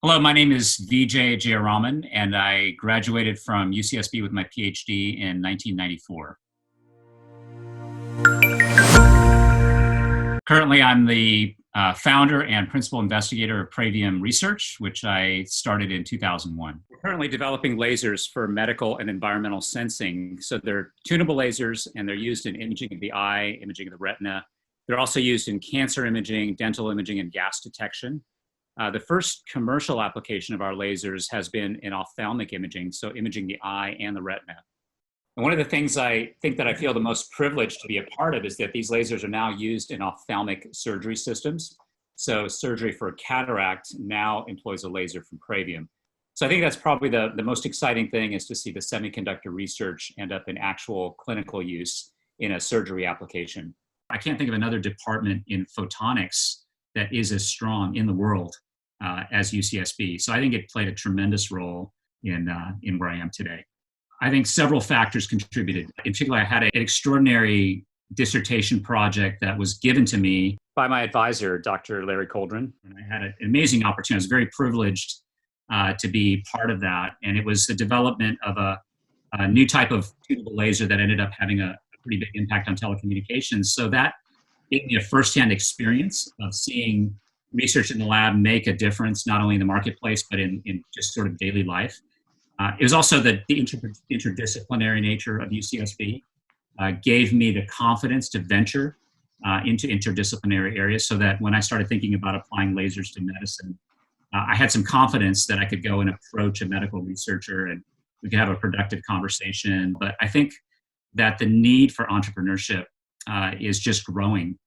Hello, my name is Vijay Jayaraman, and I graduated from UCSB with my PhD in 1994. Currently, I'm the founder and principal investigator of Praevium Research, which I started in 2001. We're currently developing lasers for medical and environmental sensing. So they're tunable lasers, and they're used in imaging of the eye, imaging of the retina. They're also used in cancer imaging, dental imaging, and gas detection. The first commercial application of our lasers has been in ophthalmic imaging, so imaging the eye and the retina. And one of the things I think that I feel the most privileged to be a part of is that these lasers are now used in ophthalmic surgery systems. So surgery for cataract now employs a laser from Praevium. So I think that's probably the most exciting thing, is to see the semiconductor research end up in actual clinical use in a surgery application. I can't think of another department in photonics that is as strong in the world as UCSB. So I think it played a tremendous role in where I am today. I think several factors contributed. In particular, I had an extraordinary dissertation project that was given to me by my advisor, Dr. Larry Coldren. And I had an amazing opportunity. I was very privileged to be part of that. And it was the development of a new type of tunable laser that ended up having a pretty big impact on telecommunications. So that gave me a firsthand experience of seeing research in the lab make a difference, not only in the marketplace, but in just sort of daily life. It was also the interdisciplinary nature of UCSB gave me the confidence to venture into interdisciplinary areas, so that when I started thinking about applying lasers to medicine, I had some confidence that I could go and approach a medical researcher and we could have a productive conversation. But I think that the need for entrepreneurship is just growing,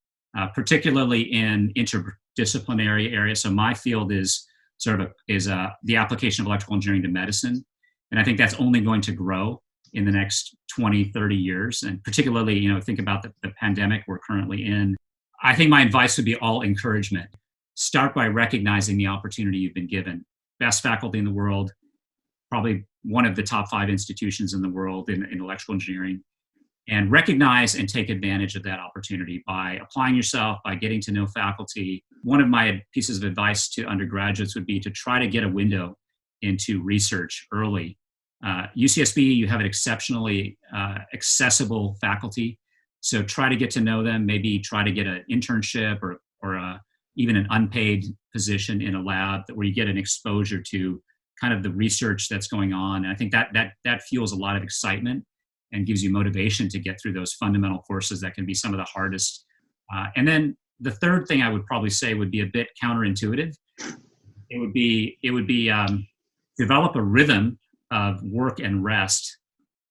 particularly in interdisciplinary areas. So my field is the application of electrical engineering to medicine. And I think that's only going to grow in the next 20, 30 years. And particularly, think about the pandemic we're currently in. I think my advice would be all encouragement. Start by recognizing the opportunity you've been given. Best faculty in the world, probably one of the top 5 institutions in the world in electrical engineering. And recognize and take advantage of that opportunity by applying yourself, by getting to know faculty. One of my pieces of advice to undergraduates would be to try to get a window into research early. UCSB, you have an exceptionally accessible faculty, so try to get to know them, maybe try to get an internship or even an unpaid position in a lab where you get an exposure to kind of the research that's going on. And I think that fuels a lot of excitement and gives you motivation to get through those fundamental courses that can be some of the hardest. And then the third thing I would probably say would be a bit counterintuitive. It would be develop a rhythm of work and rest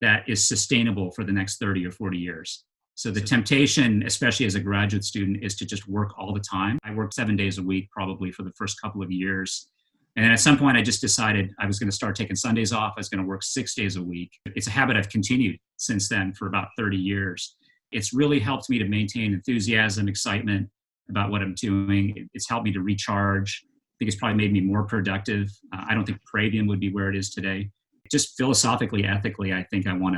that is sustainable for the next 30 or 40 years. So the temptation, especially as a graduate student, is to just work all the time. I worked 7 days a week probably for the first couple of years. And then at some point, I just decided I was going to start taking Sundays off. I was going to work 6 days a week. It's a habit I've continued since then for about 30 years. It's really helped me to maintain enthusiasm, excitement about what I'm doing. It's helped me to recharge. I think it's probably made me more productive. I don't think Praevium would be where it is today. Just philosophically, ethically, I think I want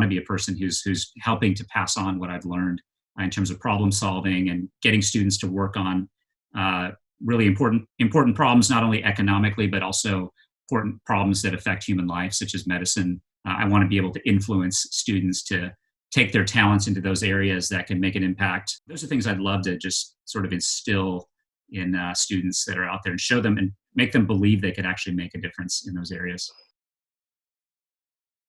to be a person who's helping to pass on what I've learned in terms of problem solving and getting students to work on really important problems, not only economically, but also important problems that affect human life, such as medicine. I want to be able to influence students to take their talents into those areas that can make an impact. Those are things I'd love to just sort of instill in students that are out there and show them and make them believe they could actually make a difference in those areas.